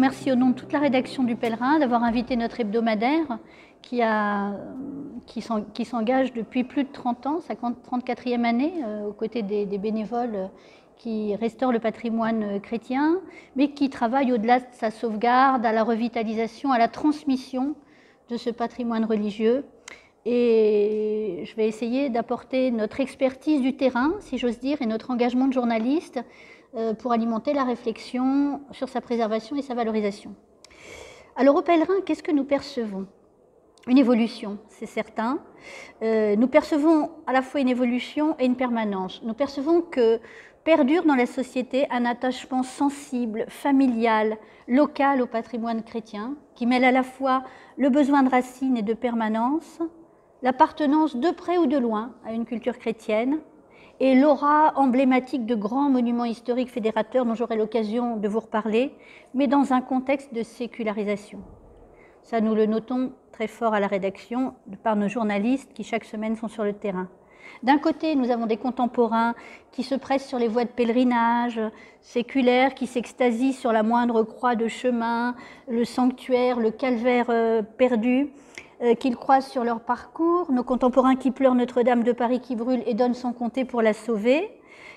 remercie au nom de toute la rédaction du Pèlerin d'avoir invité notre hebdomadaire qui s'engage depuis plus de 30 ans, sa 34e année, aux côtés des bénévoles qui restaurent le patrimoine chrétien, mais qui travaille au-delà de sa sauvegarde, à la revitalisation, à la transmission de ce patrimoine religieux. Et je vais essayer d'apporter notre expertise du terrain, si j'ose dire, et notre engagement de journaliste pour alimenter la réflexion sur sa préservation et sa valorisation. Alors au Pèlerin, qu'est-ce que nous percevons? Une évolution, c'est certain. Nous percevons à la fois une évolution et une permanence. Nous percevons que perdure dans la société un attachement sensible, familial, local au patrimoine chrétien, qui mêle à la fois le besoin de racines et de permanence, l'appartenance de près ou de loin à une culture chrétienne, et l'aura emblématique de grands monuments historiques fédérateurs dont j'aurai l'occasion de vous reparler, mais dans un contexte de sécularisation. Ça, nous le notons très fort à la rédaction par nos journalistes qui chaque semaine sont sur le terrain. D'un côté, nous avons des contemporains qui se pressent sur les voies de pèlerinage, séculaires, qui s'extasient sur la moindre croix de chemin, le sanctuaire, le calvaire perdu, qu'ils croisent sur leur parcours, nos contemporains qui pleurent Notre-Dame de Paris qui brûle et donnent sans compter pour la sauver,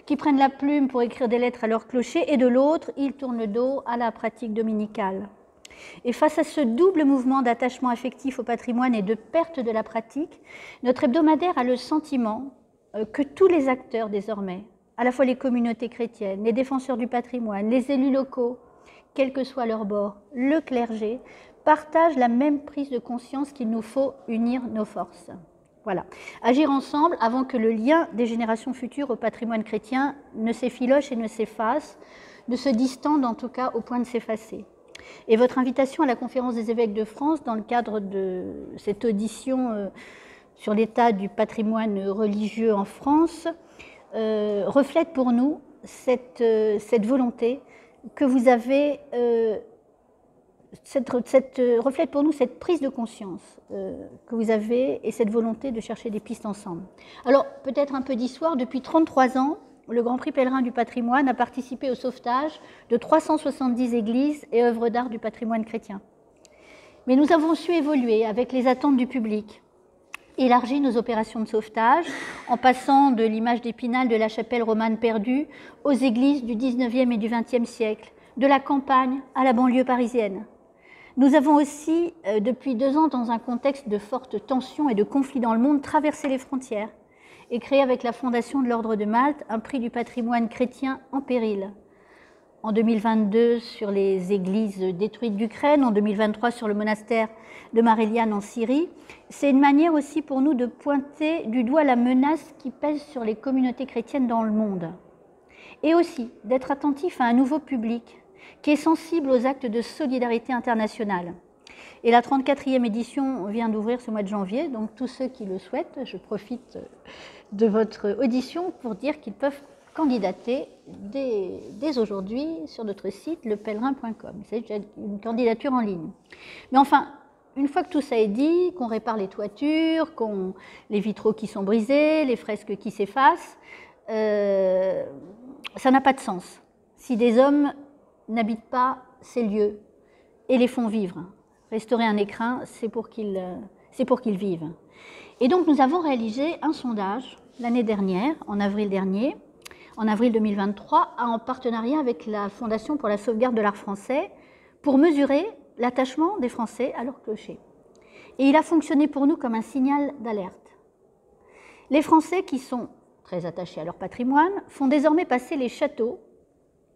qui prennent la plume pour écrire des lettres à leur clocher, et de l'autre, ils tournent le dos à la pratique dominicale. Et face à ce double mouvement d'attachement affectif au patrimoine et de perte de la pratique, notre hebdomadaire a le sentiment que tous les acteurs désormais, à la fois les communautés chrétiennes, les défenseurs du patrimoine, les élus locaux, quel que soit leur bord, le clergé, partagent la même prise de conscience qu'il nous faut unir nos forces. Voilà. Agir ensemble avant que le lien des générations futures au patrimoine chrétien ne s'effiloche et ne s'efface, ne se distende en tout cas au point de s'effacer. Et votre invitation à la conférence des évêques de France dans le cadre de cette audition sur l'état du patrimoine religieux en France reflète pour nous cette volonté que vous avez, reflète pour nous cette prise de conscience que vous avez et cette volonté de chercher des pistes ensemble. Alors peut-être un peu d'histoire, depuis 33 ans, le Grand Prix Pèlerin du patrimoine a participé au sauvetage de 370 églises et œuvres d'art du patrimoine chrétien. Mais nous avons su évoluer avec les attentes du public, élargi nos opérations de sauvetage en passant de l'image d'Épinal de la chapelle romane perdue aux églises du 19e et du 20e siècle, de la campagne à la banlieue parisienne. Nous avons aussi, depuis 2 ans, dans un contexte de forte tension et de conflits dans le monde, traversé les frontières et créé avec la fondation de l'Ordre de Malte un prix du patrimoine chrétien en péril. En 2022 sur les églises détruites d'Ukraine, en 2023 sur le monastère de Maréliane en Syrie. C'est une manière aussi pour nous de pointer du doigt la menace qui pèse sur les communautés chrétiennes dans le monde. Et aussi d'être attentif à un nouveau public qui est sensible aux actes de solidarité internationale. Et la 34e édition vient d'ouvrir ce mois de janvier, donc tous ceux qui le souhaitent, je profite de votre audition pour dire qu'ils peuvent candidater dès aujourd'hui sur notre site lepèlerin.com. C'est une candidature en ligne. Mais enfin, une fois que tout ça est dit, qu'on répare les toitures, les vitraux qui sont brisés, les fresques qui s'effacent, ça n'a pas de sens si des hommes n'habitent pas ces lieux et les font vivre. Restaurer un écrin, c'est pour qu'ils vivent. Et donc nous avons réalisé un sondage l'année dernière, en avril dernier, en avril 2023, en partenariat avec la Fondation pour la sauvegarde de l'art français, pour mesurer l'attachement des Français à leur clocher. Et il a fonctionné pour nous comme un signal d'alerte. Les Français, qui sont très attachés à leur patrimoine, font désormais passer les châteaux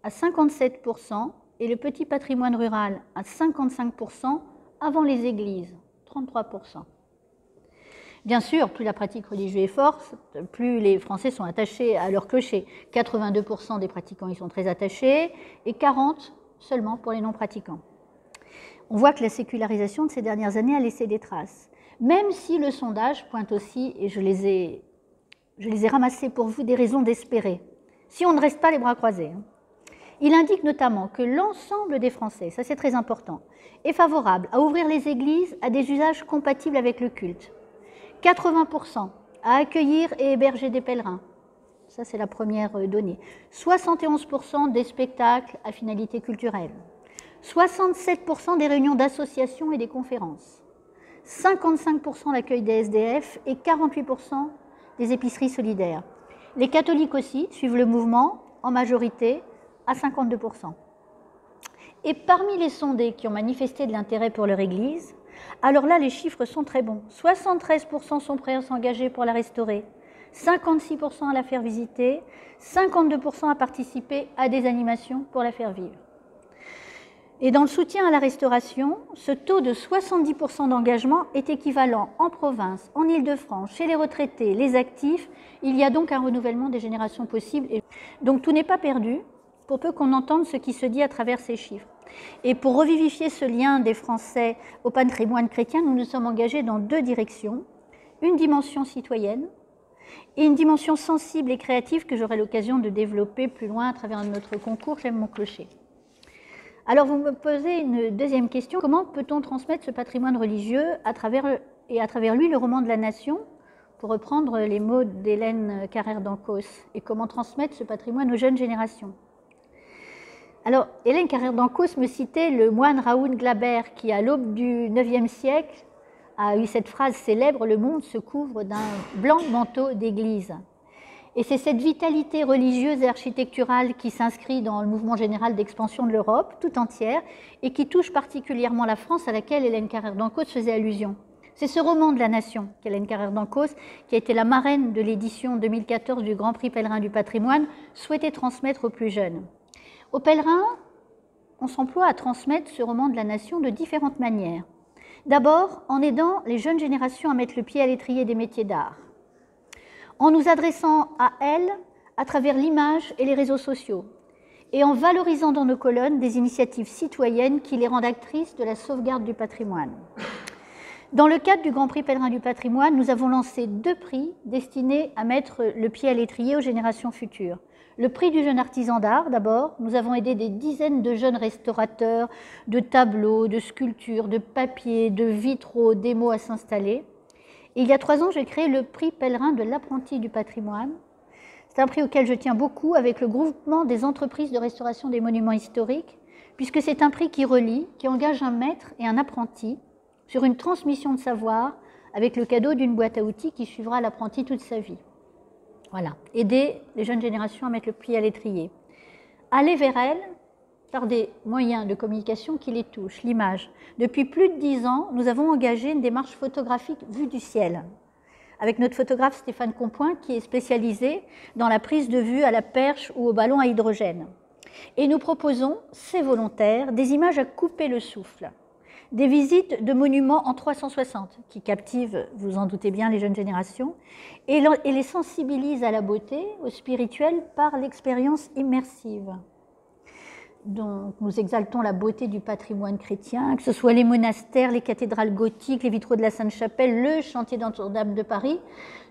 à 57% et le petit patrimoine rural à 55% avant les églises, 33%. Bien sûr, plus la pratique religieuse est forte, plus les Français sont attachés à leur clocher. 82% des pratiquants y sont très attachés et 40% seulement pour les non-pratiquants. On voit que la sécularisation de ces dernières années a laissé des traces. Même si le sondage pointe aussi, et je les ai ramassés pour vous, des raisons d'espérer, si on ne reste pas les bras croisés. Il indique notamment que l'ensemble des Français, ça c'est très important, est favorable à ouvrir les églises à des usages compatibles avec le culte. 80% à accueillir et héberger des pèlerins. Ça, c'est la première donnée. 71% des spectacles à finalité culturelle. 67% des réunions d'associations et des conférences, 55% l'accueil des SDF et 48% des épiceries solidaires. Les catholiques aussi suivent le mouvement, en majorité, à 52%. Et parmi les sondés qui ont manifesté de l'intérêt pour leur église, alors là, les chiffres sont très bons. 73% sont prêts à s'engager pour la restaurer, 56% à la faire visiter, 52% à participer à des animations pour la faire vivre. Et dans le soutien à la restauration, ce taux de 70% d'engagement est équivalent en province, en Île-de-France, chez les retraités, les actifs. Il y a donc un renouvellement des générations possible. Donc tout n'est pas perdu, pour peu qu'on entende ce qui se dit à travers ces chiffres. Et pour revivifier ce lien des Français au patrimoine chrétien, nous nous sommes engagés dans deux directions. Une dimension citoyenne et une dimension sensible et créative que j'aurai l'occasion de développer plus loin à travers notre concours « J'aime mon clocher ». Alors vous me posez une deuxième question, comment peut-on transmettre ce patrimoine religieux à travers lui le roman de la nation, pour reprendre les mots d'Hélène Carrère d'Ancos, et comment transmettre ce patrimoine aux jeunes générations? Alors Hélène Carrère d'Ancos me citait le moine Raoul Glaber qui à l'aube du IXe siècle a eu cette phrase célèbre « Le monde se couvre d'un blanc manteau d'église ». Et c'est cette vitalité religieuse et architecturale qui s'inscrit dans le mouvement général d'expansion de l'Europe tout entière et qui touche particulièrement la France à laquelle Hélène Carrère d'Ancos faisait allusion. C'est ce roman de la nation qu'Hélène Carrère d'Ancos, qui a été la marraine de l'édition 2014 du Grand Prix Pèlerin du patrimoine, souhaitait transmettre aux plus jeunes. Aux pèlerins, on s'emploie à transmettre ce roman de la nation de différentes manières. D'abord, en aidant les jeunes générations à mettre le pied à l'étrier des métiers d'art, en nous adressant à elles à travers l'image et les réseaux sociaux, et en valorisant dans nos colonnes des initiatives citoyennes qui les rendent actrices de la sauvegarde du patrimoine. Dans le cadre du Grand Prix Pèlerin du patrimoine, nous avons lancé 2 prix destinés à mettre le pied à l'étrier aux générations futures. Le prix du jeune artisan d'art, d'abord. Nous avons aidé des dizaines de jeunes restaurateurs, de tableaux, de sculptures, de papiers, de vitraux, d'émaux à s'installer. Et il y a 3 ans, j'ai créé le prix Pèlerin de l'apprenti du patrimoine. C'est un prix auquel je tiens beaucoup avec le groupement des entreprises de restauration des monuments historiques, puisque c'est un prix qui relie, qui engage un maître et un apprenti sur une transmission de savoir avec le cadeau d'une boîte à outils qui suivra l'apprenti toute sa vie. Voilà, aider les jeunes générations à mettre le pied à l'étrier. Aller vers elles par des moyens de communication qui les touchent, l'image. Depuis plus de 10 ans, nous avons engagé une démarche photographique vue du ciel, avec notre photographe Stéphane Compoint, qui est spécialisé dans la prise de vue à la perche ou au ballon à hydrogène. Et nous proposons, c'est volontaire, des images à couper le souffle, des visites de monuments en 360, qui captivent, vous en doutez bien, les jeunes générations, et les sensibilisent à la beauté, au spirituel, par l'expérience immersive. Donc, nous exaltons la beauté du patrimoine chrétien, que ce soit les monastères, les cathédrales gothiques, les vitraux de la Sainte-Chapelle, le chantier Notre-Dame de Paris,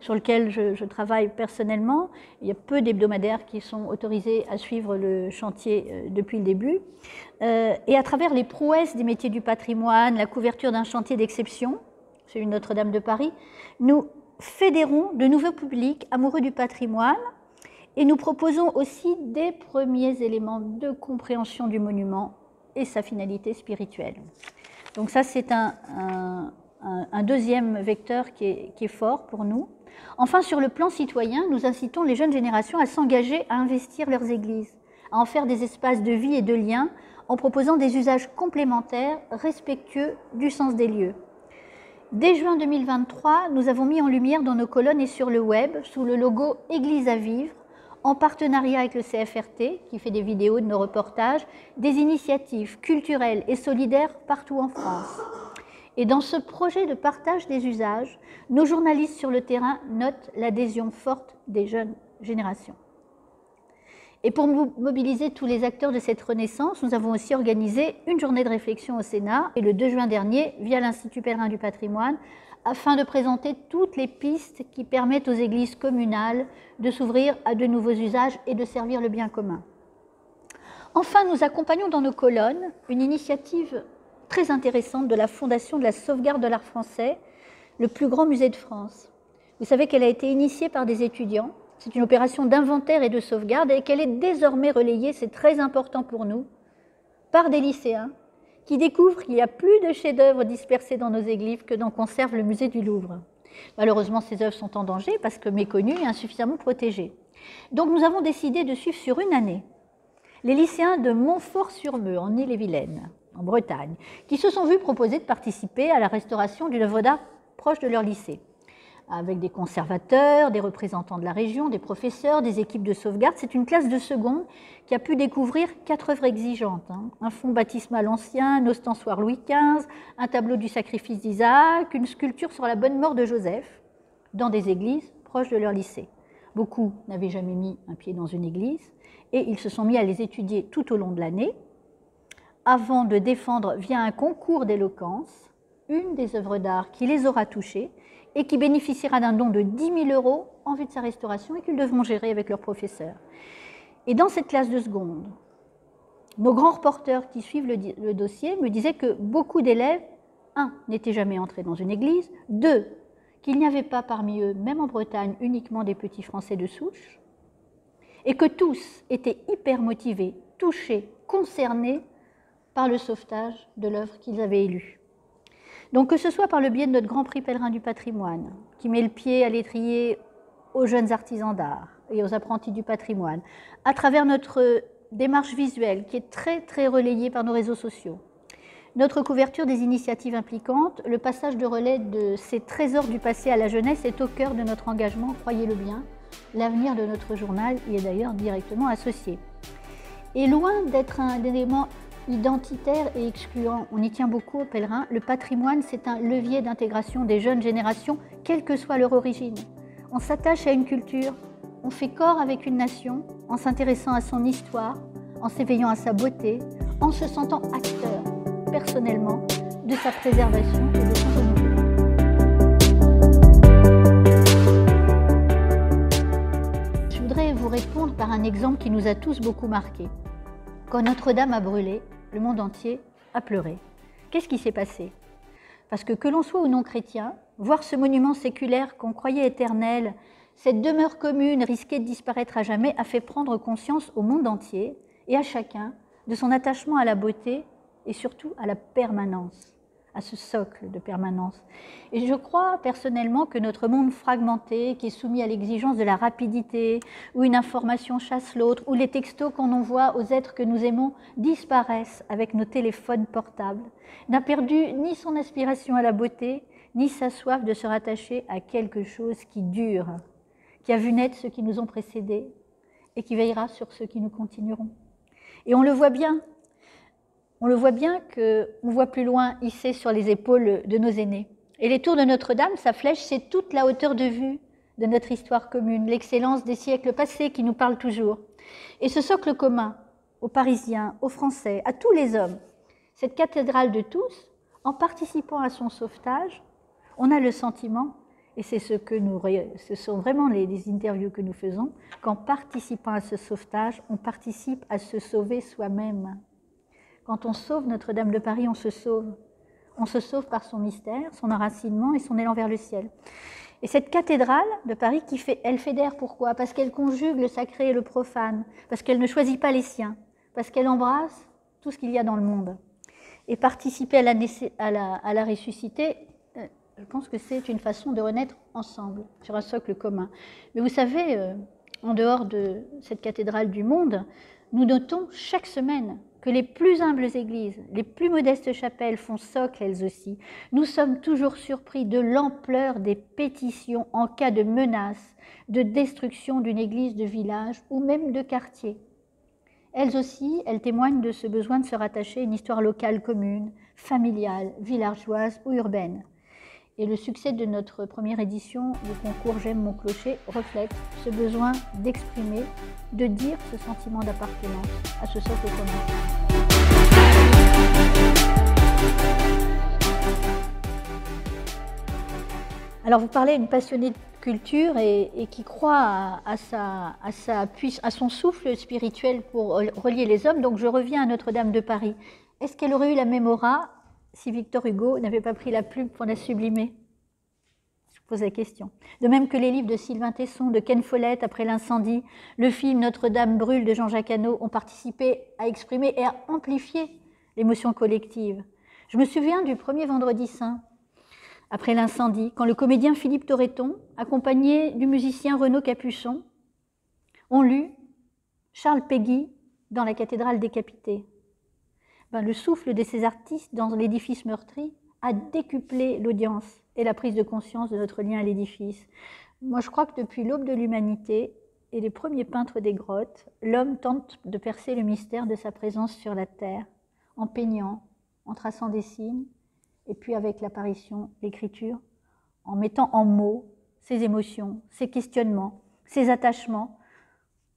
sur lequel je travaille personnellement. Il y a peu d'hebdomadaires qui sont autorisés à suivre le chantier depuis le début. Et à travers les prouesses des métiers du patrimoine, la couverture d'un chantier d'exception, celui de Notre-Dame de Paris, nous fédérons de nouveaux publics amoureux du patrimoine. Et nous proposons aussi des premiers éléments de compréhension du monument et sa finalité spirituelle. Donc ça, c'est un deuxième vecteur qui est fort pour nous. Enfin, sur le plan citoyen, nous incitons les jeunes générations à s'engager à investir leurs églises, à en faire des espaces de vie et de lien, en proposant des usages complémentaires, respectueux du sens des lieux. Dès juin 2023, nous avons mis en lumière dans nos colonnes et sur le web, sous le logo « Église à vivre », en partenariat avec le CFRT, qui fait des vidéos de nos reportages, des initiatives culturelles et solidaires partout en France. Et dans ce projet de partage des usages, nos journalistes sur le terrain notent l'adhésion forte des jeunes générations. Et pour mobiliser tous les acteurs de cette renaissance, nous avons aussi organisé une journée de réflexion au Sénat, et le 2 juin dernier, via l'Institut Pèlerin du patrimoine, afin de présenter toutes les pistes qui permettent aux églises communales de s'ouvrir à de nouveaux usages et de servir le bien commun. Enfin, nous accompagnons dans nos colonnes une initiative très intéressante de la Fondation de la sauvegarde de l'art français, le plus grand musée de France. Vous savez qu'elle a été initiée par des étudiants. C'est une opération d'inventaire et de sauvegarde et qu'elle est désormais relayée, c'est très important pour nous, par des lycéens qui découvrent qu'il y a plus de chefs-d'œuvre dispersés dans nos églises que n'en conserve le musée du Louvre. Malheureusement, ces œuvres sont en danger parce que méconnues et insuffisamment protégées. Donc nous avons décidé de suivre sur une année les lycéens de Montfort-sur-Meux, en Ille-et-Vilaine, en Bretagne, qui se sont vus proposer de participer à la restauration d'une œuvre d'art proche de leur lycée, avec des conservateurs, des représentants de la région, des professeurs, des équipes de sauvegarde. C'est une classe de seconde qui a pu découvrir 4 œuvres exigeantes, un fond baptismal ancien, un ostensoir Louis XV, un tableau du sacrifice d'Isaac, une sculpture sur la bonne mort de Joseph, dans des églises proches de leur lycée. Beaucoup n'avaient jamais mis un pied dans une église, et ils se sont mis à les étudier tout au long de l'année, avant de défendre via un concours d'éloquence une des œuvres d'art qui les aura touchés et qui bénéficiera d'un don de 10 000 € en vue de sa restauration et qu'ils devront gérer avec leurs professeurs. Et dans cette classe de seconde, nos grands reporters qui suivent le dossier me disaient que beaucoup d'élèves, 1, n'étaient jamais entrés dans une église, 2, qu'il n'y avait pas parmi eux, même en Bretagne, uniquement des petits Français de souche, et que tous étaient hyper motivés, touchés, concernés par le sauvetage de l'œuvre qu'ils avaient élue. Donc que ce soit par le biais de notre Grand Prix Pèlerin du patrimoine, qui met le pied à l'étrier aux jeunes artisans d'art et aux apprentis du patrimoine, à travers notre démarche visuelle qui est très relayée par nos réseaux sociaux, notre couverture des initiatives impliquantes, le passage de relais de ces trésors du passé à la jeunesse est au cœur de notre engagement, croyez-le bien. L'avenir de notre journal y est d'ailleurs directement associé. Et loin d'être un élément identitaire et excluant, on y tient beaucoup au Pèlerin, le patrimoine c'est un levier d'intégration des jeunes générations, quelle que soit leur origine. On s'attache à une culture, on fait corps avec une nation, en s'intéressant à son histoire, en s'éveillant à sa beauté, en se sentant acteur, personnellement, de sa préservation et de son renouveau. Je voudrais vous répondre par un exemple qui nous a tous beaucoup marqués. Quand Notre-Dame a brûlé, le monde entier a pleuré. Qu'est-ce qui s'est passé? Parce que l'on soit ou non chrétien, voir ce monument séculaire qu'on croyait éternel, cette demeure commune risquée de disparaître à jamais, a fait prendre conscience au monde entier et à chacun de son attachement à la beauté et surtout à la permanence, à ce socle de permanence. Et je crois personnellement que notre monde fragmenté, qui est soumis à l'exigence de la rapidité, où une information chasse l'autre, où les textos qu'on envoie aux êtres que nous aimons disparaissent avec nos téléphones portables, n'a perdu ni son aspiration à la beauté, ni sa soif de se rattacher à quelque chose qui dure, qui a vu naître ceux qui nous ont précédés et qui veillera sur ceux qui nous continueront. Et on le voit bien qu'on voit plus loin hissé sur les épaules de nos aînés. Et les tours de Notre-Dame, sa flèche, c'est toute la hauteur de vue de notre histoire commune, l'excellence des siècles passés qui nous parle toujours. Et ce socle commun, aux Parisiens, aux Français, à tous les hommes, cette cathédrale de tous, en participant à son sauvetage, on a le sentiment, et c'est ce sont vraiment les interviews que nous faisons, qu'en participant à ce sauvetage, on participe à se sauver soi-même. Quand on sauve Notre-Dame de Paris, on se sauve. On se sauve par son mystère, son enracinement et son élan vers le ciel. Et cette cathédrale de Paris, elle fédère pourquoi? Parce qu'elle conjugue le sacré et le profane, parce qu'elle ne choisit pas les siens, parce qu'elle embrasse tout ce qu'il y a dans le monde. Et participer à la ressuscité, je pense que c'est une façon de renaître ensemble, sur un socle commun. Mais vous savez, en dehors de cette cathédrale du monde, nous notons chaque semaine que les plus humbles églises, les plus modestes chapelles font socle elles aussi. Nous sommes toujours surpris de l'ampleur des pétitions en cas de menace, de destruction d'une église de village ou même de quartier. Elles aussi, elles témoignent de ce besoin de se rattacher à une histoire locale commune, familiale, villageoise ou urbaine. Et le succès de notre première édition du concours J'aime mon clocher reflète ce besoin d'exprimer, de dire ce sentiment d'appartenance à ce socle commun. Alors vous parlez d'une passionnée de culture et qui croit à son souffle spirituel pour relier les hommes. Donc je reviens à Notre-Dame de Paris. Est-ce qu'elle aurait eu la même aura si Victor Hugo n'avait pas pris la plume pour la sublimer? Je pose la question. De même que les livres de Sylvain Tesson, de Ken Follett après l'incendie, le film Notre-Dame brûle de Jean-Jacques Hano ont participé à exprimer et à amplifier l'émotion collective. Je me souviens du premier Vendredi Saint, après l'incendie, quand le comédien Philippe Torreton, accompagné du musicien Renaud Capuçon, ont lu Charles Péguy dans la cathédrale décapitée. Le souffle de ces artistes dans l'édifice meurtri a décuplé l'audience et la prise de conscience de notre lien à l'édifice. Moi, je crois que depuis l'aube de l'humanité et les premiers peintres des grottes, l'homme tente de percer le mystère de sa présence sur la terre, en peignant, en traçant des signes, et puis avec l'apparition, l'écriture, en mettant en mots ses émotions, ses questionnements, ses attachements,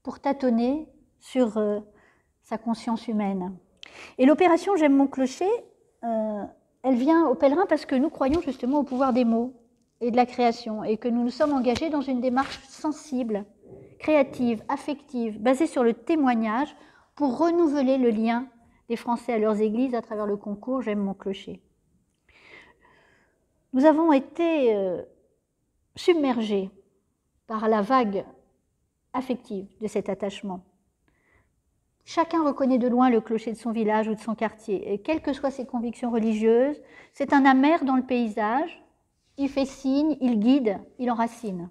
pour tâtonner sur sa conscience humaine. Et l'opération J'aime mon clocher, elle vient aux pèlerins parce que nous croyons justement au pouvoir des mots et de la création, et que nous nous sommes engagés dans une démarche sensible, créative, affective, basée sur le témoignage pour renouveler le lien des Français à leurs églises à travers le concours J'aime mon clocher. Nous avons été submergés par la vague affective de cet attachement. Chacun reconnaît de loin le clocher de son village ou de son quartier, et quelles que soient ses convictions religieuses, c'est un amer dans le paysage, il fait signe, il guide, il enracine.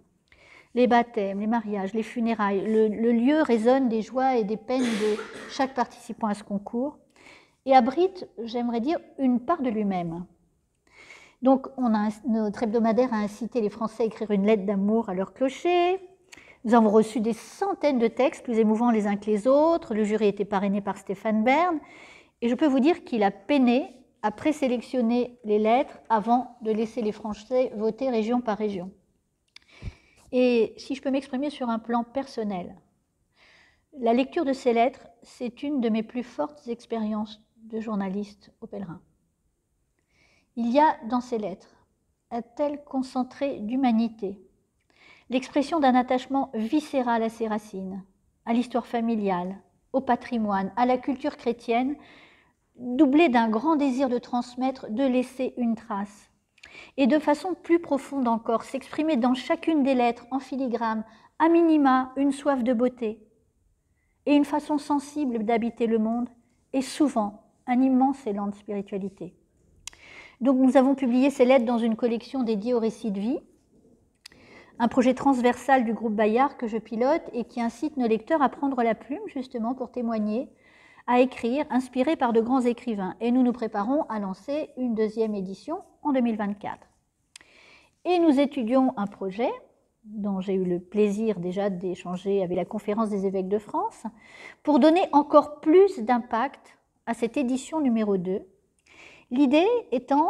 Les baptêmes, les mariages, les funérailles, le lieu résonne des joies et des peines de chaque participant à ce concours, et abrite, j'aimerais dire, une part de lui-même. Donc, notre hebdomadaire a incité les Français à écrire une lettre d'amour à leur clocher. Nous avons reçu des centaines de textes, plus émouvants les uns que les autres. Le jury était parrainé par Stéphane Bern. Et je peux vous dire qu'il a peiné à présélectionner les lettres avant de laisser les Français voter région par région. Et si je peux m'exprimer sur un plan personnel, la lecture de ces lettres, c'est une de mes plus fortes expériences de journaliste au Pèlerin. Il y a dans ces lettres un tel concentré d'humanité, l'expression d'un attachement viscéral à ses racines, à l'histoire familiale, au patrimoine, à la culture chrétienne, doublé d'un grand désir de transmettre, de laisser une trace. Et de façon plus profonde encore, s'exprimer dans chacune des lettres, en filigrane, à minima, une soif de beauté, et une façon sensible d'habiter le monde, et souvent un immense élan de spiritualité. Donc nous avons publié ces lettres dans une collection dédiée au récit de vie, un projet transversal du groupe Bayard que je pilote et qui incite nos lecteurs à prendre la plume justement pour témoigner, à écrire, inspirés par de grands écrivains. Et nous nous préparons à lancer une deuxième édition en 2024. Et nous étudions un projet dont j'ai eu le plaisir déjà d'échanger avec la Conférence des évêques de France, pour donner encore plus d'impact à cette édition numéro 2. L'idée étant,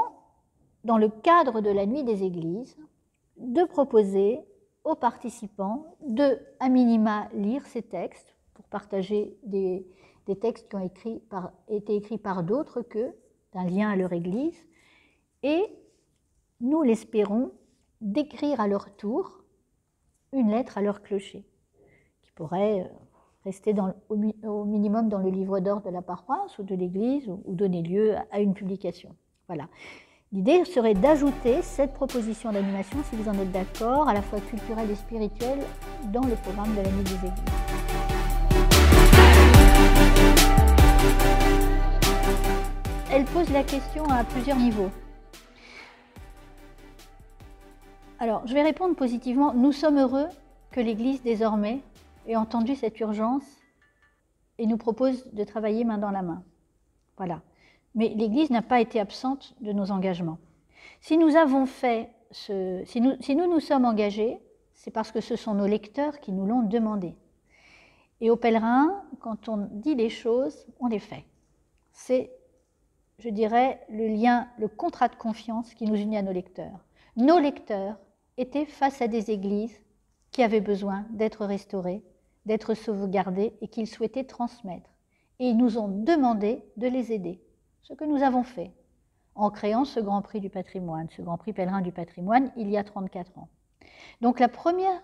dans le cadre de la Nuit des Églises, de proposer aux participants de, à minima, lire ces textes pour partager des textes qui ont été écrits par d'autres qu'eux, d'un lien à leur Église, et, nous l'espérons, d'écrire à leur tour une lettre à leur clocher, qui pourrait rester au minimum dans le livre d'or de la paroisse ou de l'Église, ou donner lieu à une publication. Voilà. L'idée serait d'ajouter cette proposition d'animation, si vous en êtes d'accord, à la fois culturelle et spirituelle, dans le programme de la Nuit des Églises. Elle pose la question à plusieurs niveaux. Alors, je vais répondre positivement. Nous sommes heureux que l'Église, désormais, ait entendu cette urgence et nous propose de travailler main dans la main. Voilà. Mais l'Église n'a pas été absente de nos engagements. Si nous avons fait si nous nous sommes engagés, c'est parce que ce sont nos lecteurs qui nous l'ont demandé. Et au Pèlerin, quand on dit les choses, on les fait. C'est, je dirais, le lien, le contrat de confiance qui nous unit à nos lecteurs. Nos lecteurs étaient face à des églises qui avaient besoin d'être restaurées, d'être sauvegardées et qu'ils souhaitaient transmettre. Et ils nous ont demandé de les aider. Ce que nous avons fait en créant ce Grand Prix du patrimoine, ce Grand Prix Pèlerin du patrimoine, il y a 34 ans. Donc la première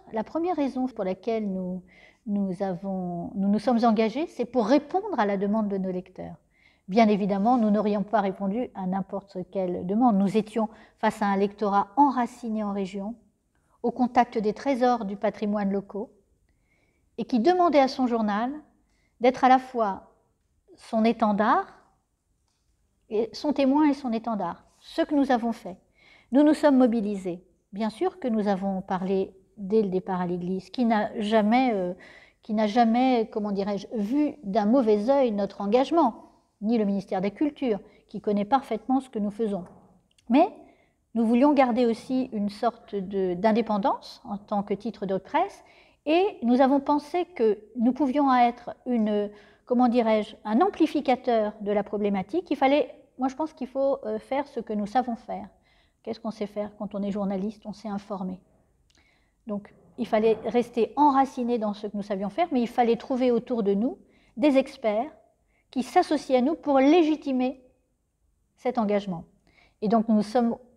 raison pour laquelle nous nous sommes engagés, c'est pour répondre à la demande de nos lecteurs. Bien évidemment, nous n'aurions pas répondu à n'importe quelle demande. Nous étions face à un lectorat enraciné en région, au contact des trésors du patrimoine locaux, et qui demandait à son journal d'être à la fois son étendard, son témoin et son étendard. Ce que nous avons fait. Nous nous sommes mobilisés. Bien sûr que nous avons parlé dès le départ à l'Église, qui n'a jamais, comment dirais-je, vu d'un mauvais œil notre engagement, ni le ministère des Cultures, qui connaît parfaitement ce que nous faisons. Mais nous voulions garder aussi une sorte d'indépendance en tant que titre de presse, et nous avons pensé que nous pouvions être comment dirais-je, un amplificateur de la problématique. Moi je pense qu'il faut faire ce que nous savons faire. Qu'est-ce qu'on sait faire quand on est journaliste? On sait informer. Donc il fallait rester enraciné dans ce que nous savions faire, mais il fallait trouver autour de nous des experts qui s'associent à nous pour légitimer cet engagement. Et donc nous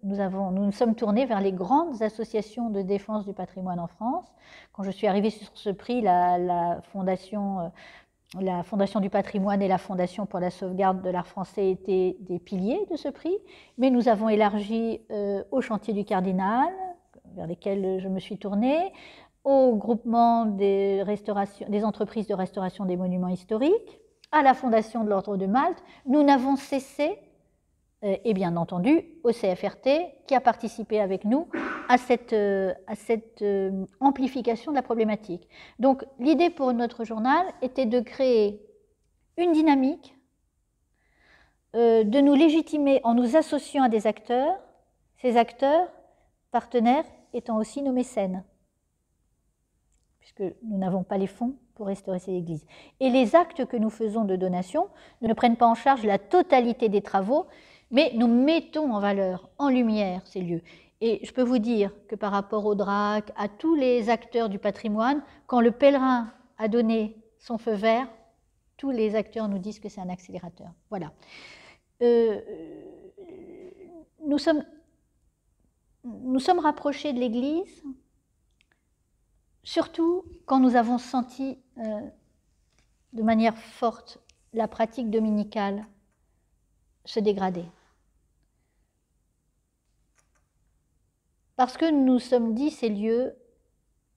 nous sommes tournés vers les grandes associations de défense du patrimoine en France. Quand je suis arrivée sur ce prix, la Fondation du patrimoine et la Fondation pour la sauvegarde de l'art français étaient des piliers de ce prix, mais nous avons élargi au chantier du Cardinal, vers lesquels je me suis tournée, au groupement des entreprises de restauration des monuments historiques, à la Fondation de l'Ordre de Malte. Nous n'avons cessé, et bien entendu au CFRT, qui a participé avec nous à cette amplification de la problématique. Donc l'idée pour notre journal était de créer une dynamique, de nous légitimer en nous associant à des acteurs, ces acteurs, partenaires, étant aussi nos mécènes, puisque nous n'avons pas les fonds pour restaurer ces églises. Et les actes que nous faisons de donation ne prennent pas en charge la totalité des travaux, mais nous mettons en valeur, en lumière ces lieux. Et je peux vous dire que par rapport au DRAC, à tous les acteurs du patrimoine, quand le pèlerin a donné son feu vert, tous les acteurs nous disent que c'est un accélérateur. Voilà. Nous sommes rapprochés de l'Église, surtout quand nous avons senti de manière forte la pratique dominicale se dégrader. Parce que nous nous sommes dit, ces lieux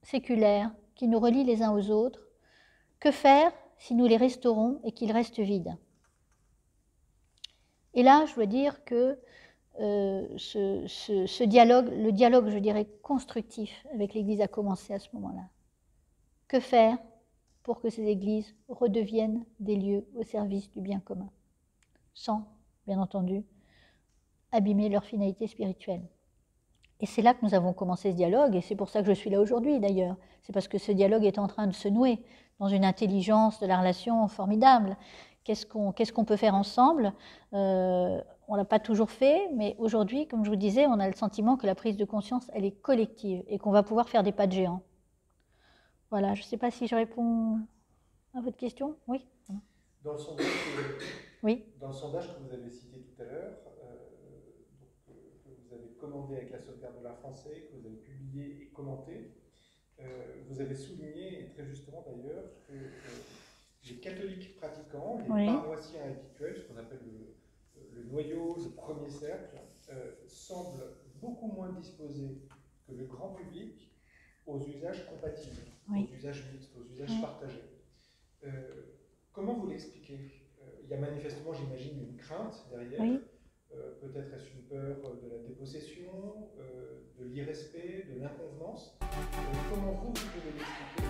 séculaires qui nous relient les uns aux autres, que faire si nous les restaurons et qu'ils restent vides? Et là, je veux dire que le dialogue, je dirais, constructif avec l'Église a commencé à ce moment-là. Que faire pour que ces églises redeviennent des lieux au service du bien commun, sans, bien entendu, abîmer leur finalité spirituelle? Et c'est là que nous avons commencé ce dialogue, et c'est pour ça que je suis là aujourd'hui d'ailleurs. C'est parce que ce dialogue est en train de se nouer dans une intelligence de la relation formidable. Qu'est-ce qu'on peut faire ensemble? On ne l'a pas toujours fait, mais aujourd'hui, comme je vous disais, on a le sentiment que la prise de conscience, elle est collective et qu'on va pouvoir faire des pas de géant. Voilà, je ne sais pas si je réponds à votre question. Oui. Dans le sondage oui. Dans le sondage que vous avez cité tout à l'heure, que vous avez commandé avec la sauvegarde de l'art français, que vous avez publié et commenté, vous avez souligné, et très justement d'ailleurs, que les catholiques pratiquants, les paroissiens habituels, ce qu'on appelle le noyau, le premier cercle, semblent beaucoup moins disposés que le grand public aux usages compatibles, aux usages mixtes, aux usages partagés. Comment vous l'expliquez? Il y a manifestement, j'imagine, une crainte derrière. Peut-être est-ce une peur de la dépossession, de l'irrespect, de l'inconvenance. Comment vous pouvez l'expliquer?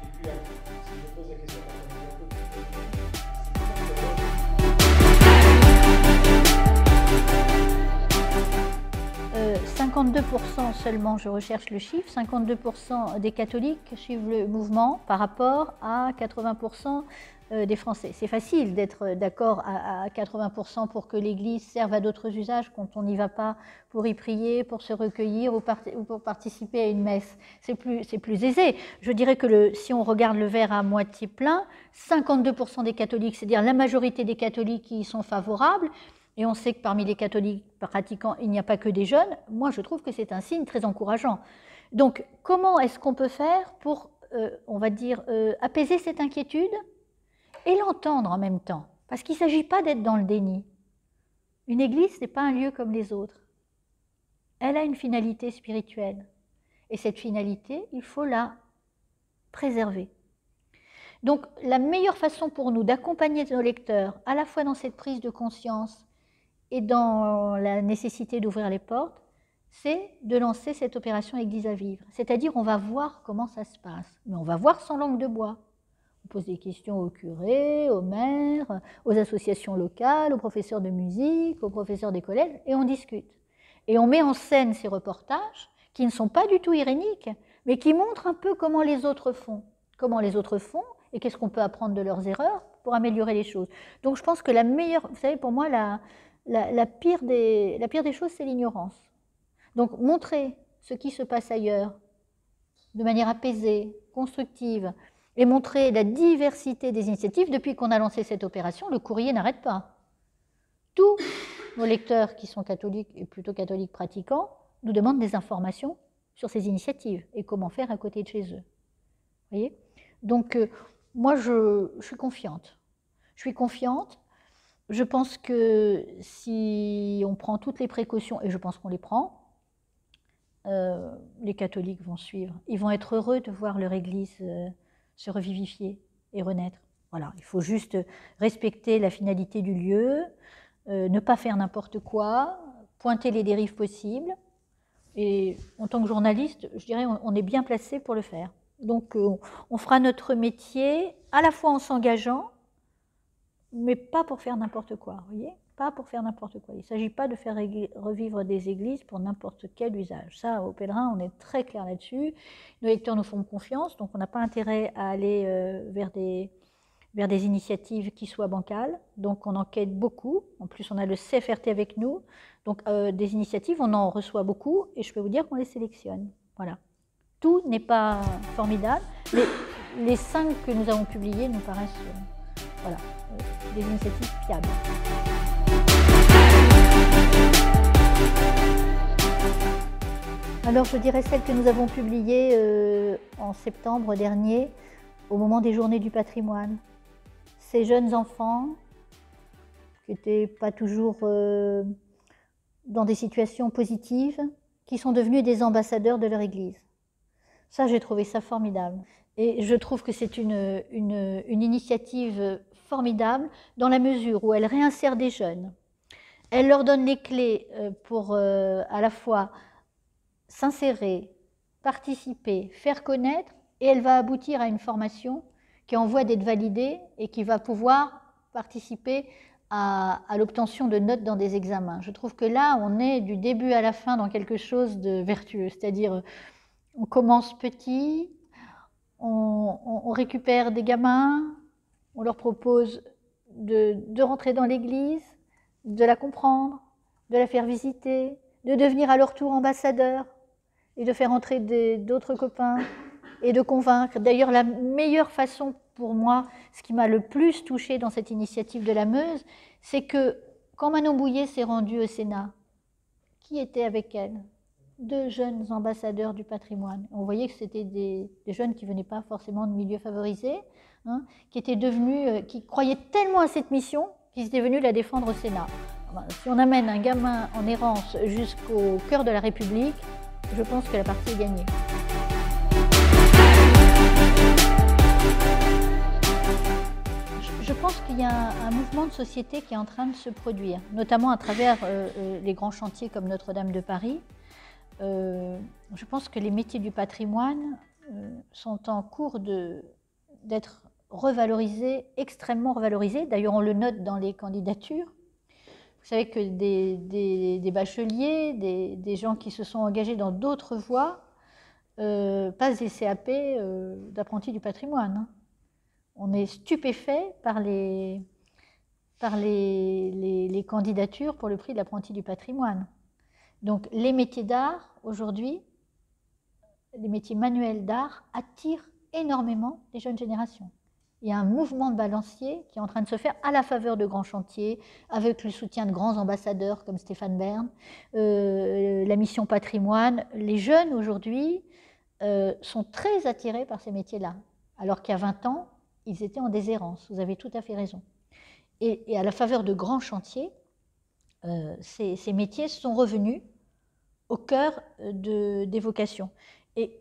Et puis, si je pose la question un peu plus 52% seulement, je recherche le chiffre, 52% des catholiques suivent le mouvement par rapport à 80% des Français. C'est facile d'être d'accord à 80% pour que l'Église serve à d'autres usages quand on n'y va pas pour y prier, pour se recueillir ou pour participer à une messe. C'est plus aisé. Je dirais que si on regarde le verre à moitié plein, 52% des catholiques, c'est-à-dire la majorité des catholiques qui y sont favorables, et on sait que parmi les catholiques pratiquants, il n'y a pas que des jeunes, moi je trouve que c'est un signe très encourageant. Donc comment est-ce qu'on peut faire pour, on va dire, apaiser cette inquiétude et l'entendre en même temps? Parce qu'il ne s'agit pas d'être dans le déni. Une église, ce n'est pas un lieu comme les autres. Elle a une finalité spirituelle. Et cette finalité, il faut la préserver. Donc la meilleure façon pour nous d'accompagner nos lecteurs, à la fois dans cette prise de conscience et dans la nécessité d'ouvrir les portes, c'est de lancer cette opération Église à vivre. C'est-à-dire, on va voir comment ça se passe, mais on va voir sans langue de bois. On pose des questions aux curés, aux maires, aux associations locales, aux professeurs de musique, aux professeurs des collèges, et on discute. Et on met en scène ces reportages qui ne sont pas du tout iréniques, mais qui montrent un peu comment les autres font. Comment les autres font et qu'est-ce qu'on peut apprendre de leurs erreurs pour améliorer les choses. Donc je pense que la meilleure, vous savez, pour moi, la pire des choses, c'est l'ignorance. Donc montrer ce qui se passe ailleurs de manière apaisée, constructive, et montrer la diversité des initiatives. Depuis qu'on a lancé cette opération, le courrier n'arrête pas. Tous nos lecteurs qui sont catholiques et plutôt catholiques pratiquants nous demandent des informations sur ces initiatives et comment faire à côté de chez eux. Vous voyez ? Donc, moi, je suis confiante. Je suis confiante. Je pense que si on prend toutes les précautions, et je pense qu'on les prend, les catholiques vont suivre. Ils vont être heureux de voir leur Église se revivifier et renaître. Voilà, il faut juste respecter la finalité du lieu, ne pas faire n'importe quoi, pointer les dérives possibles. Et en tant que journaliste, je dirais on est bien placé pour le faire. Donc on fera notre métier à la fois en s'engageant, mais pas pour faire n'importe quoi, vous voyez ? Pas pour faire n'importe quoi. Il ne s'agit pas de faire revivre des églises pour n'importe quel usage. Ça, au Pèlerin, on est très clair là-dessus. Nos lecteurs nous font confiance, donc on n'a pas intérêt à aller vers des initiatives qui soient bancales. Donc on enquête beaucoup. En plus, on a le CFRT avec nous. Donc des initiatives, on en reçoit beaucoup et je peux vous dire qu'on les sélectionne. Voilà. Tout n'est pas formidable. Les 5 que nous avons publiés nous paraissent voilà, des initiatives fiables. Alors je dirais celles que nous avons publiées en septembre dernier, au moment des Journées du patrimoine. Ces jeunes enfants qui n'étaient pas toujours dans des situations positives, qui sont devenus des ambassadeurs de leur Église. Ça, j'ai trouvé ça formidable. Et je trouve que c'est une initiative formidable dans la mesure où elle réinsère des jeunes. Elle leur donne les clés pour à la fois s'insérer, participer, faire connaître, et elle va aboutir à une formation qui est en voie d'être validée et qui va pouvoir participer à l'obtention de notes dans des examens. Je trouve que là, on est du début à la fin dans quelque chose de vertueux, c'est-à-dire on commence petit, on récupère des gamins, on leur propose de rentrer dans l'église, de la comprendre, de la faire visiter, de devenir à leur tour ambassadeurs et de faire entrer d'autres copains et de convaincre. D'ailleurs, la meilleure façon pour moi, ce qui m'a le plus touchée dans cette initiative de la Meuse, c'est que quand Manon Bouillet s'est rendue au Sénat, qui était avec elle? 2 jeunes ambassadeurs du patrimoine. On voyait que c'était des jeunes qui ne venaient pas forcément de milieux favorisés, hein, qui étaient devenus, qui croyaient tellement à cette mission qu'ils étaient venus la défendre au Sénat. Si on amène un gamin en errance jusqu'au cœur de la République, je pense que la partie est gagnée. Je pense qu'il y a un mouvement de société qui est en train de se produire, notamment à travers les grands chantiers comme Notre-Dame de Paris. Je pense que les métiers du patrimoine sont en cours d'être revalorisés, extrêmement revalorisés. D'ailleurs, on le note dans les candidatures. Vous savez que des bacheliers, des gens qui se sont engagés dans d'autres voies passent des CAP d'apprentis du patrimoine. Hein. On est stupéfait par les candidatures pour le prix de l'apprenti du patrimoine. Donc les métiers d'art, aujourd'hui, les métiers manuels d'art attirent énormément les jeunes générations. Il y a un mouvement de balancier qui est en train de se faire à la faveur de grands chantiers, avec le soutien de grands ambassadeurs comme Stéphane Bern, la mission patrimoine. Les jeunes aujourd'hui sont très attirés par ces métiers-là, alors qu'il y a 20 ans, ils étaient en déshérence. Vous avez tout à fait raison. Et à la faveur de grands chantiers, ces métiers sont revenus au cœur des vocations. Et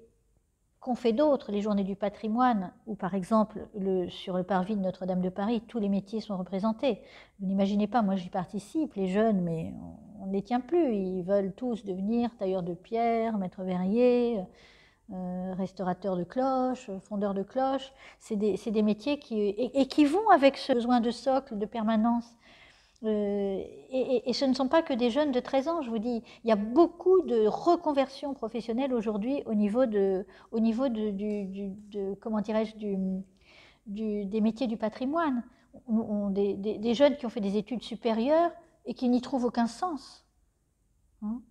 qu'ont fait d'autres, les journées du patrimoine, où par exemple, sur le parvis de Notre-Dame de Paris, tous les métiers sont représentés. Vous n'imaginez pas, moi j'y participe, les jeunes, mais on ne les tient plus. Ils veulent tous devenir tailleurs de pierre, maître verrier, restaurateurs de cloches, fondeurs de cloches. C'est des métiers qui vont avec ce besoin de socle, de permanence. Et ce ne sont pas que des jeunes de 13 ans, je vous dis. Il y a beaucoup de reconversions professionnelles aujourd'hui au niveau comment dirais-je, des métiers du patrimoine. Des jeunes qui ont fait des études supérieures et qui n'y trouvent aucun sens. Hein,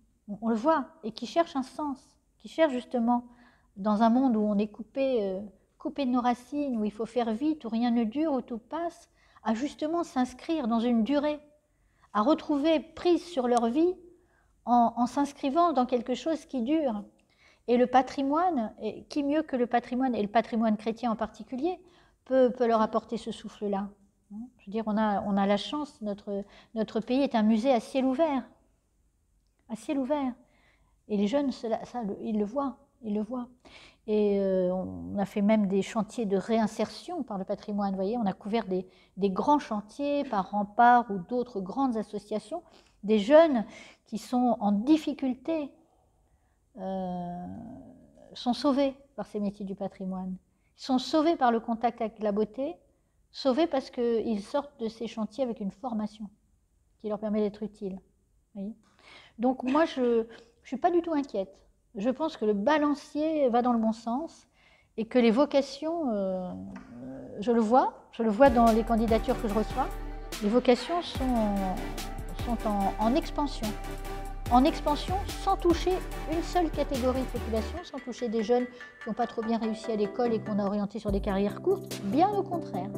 on le voit, et qui cherchent un sens, qui cherchent justement, dans un monde où on est coupé de nos racines, où il faut faire vite, où rien ne dure, où tout passe, à justement s'inscrire dans une durée, à retrouver prise sur leur vie en s'inscrivant dans quelque chose qui dure. Et le patrimoine, et qui mieux que le patrimoine, et le patrimoine chrétien en particulier, peut leur apporter ce souffle-là. Je veux dire, on a la chance, notre pays est un musée à ciel ouvert. À ciel ouvert. Et les jeunes, ils le voient. Et on a fait même des chantiers de réinsertion par le patrimoine. Vous voyez, on a couvert des grands chantiers par Rempart ou d'autres grandes associations. Des jeunes qui sont en difficulté sont sauvés par ces métiers du patrimoine. Ils sont sauvés par le contact avec la beauté, sauvés parce qu'ils sortent de ces chantiers avec une formation qui leur permet d'être utiles. Vous voyez. Donc moi, je ne suis pas du tout inquiète. Je pense que le balancier va dans le bon sens et que les vocations, je le vois dans les candidatures que je reçois, les vocations sont en expansion. En expansion sans toucher une seule catégorie de population, sans toucher des jeunes qui n'ont pas trop bien réussi à l'école et qu'on a orientés sur des carrières courtes, bien au contraire.